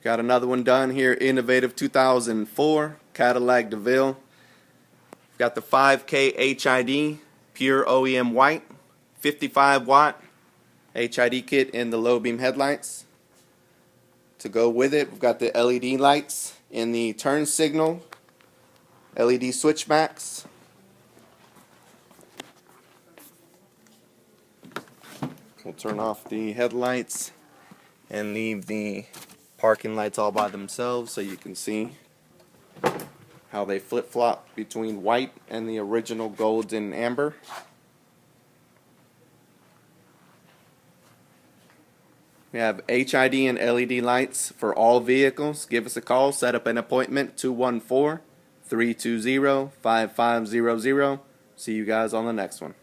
Got another one done here, innovative 2004 Cadillac DeVille. Got the 5K HID, pure OEM white, 55 watt HID kit in the low beam headlights. To go with it, we've got the LED lights in the turn signal, LED switchbacks. We'll turn off the headlights and leave the parking lights all by themselves so you can see how they flip-flop between white and the original gold and amber. We have HID and LED lights for all vehicles. Give us a call, set up an appointment, 214-320-5500. See you guys on the next one.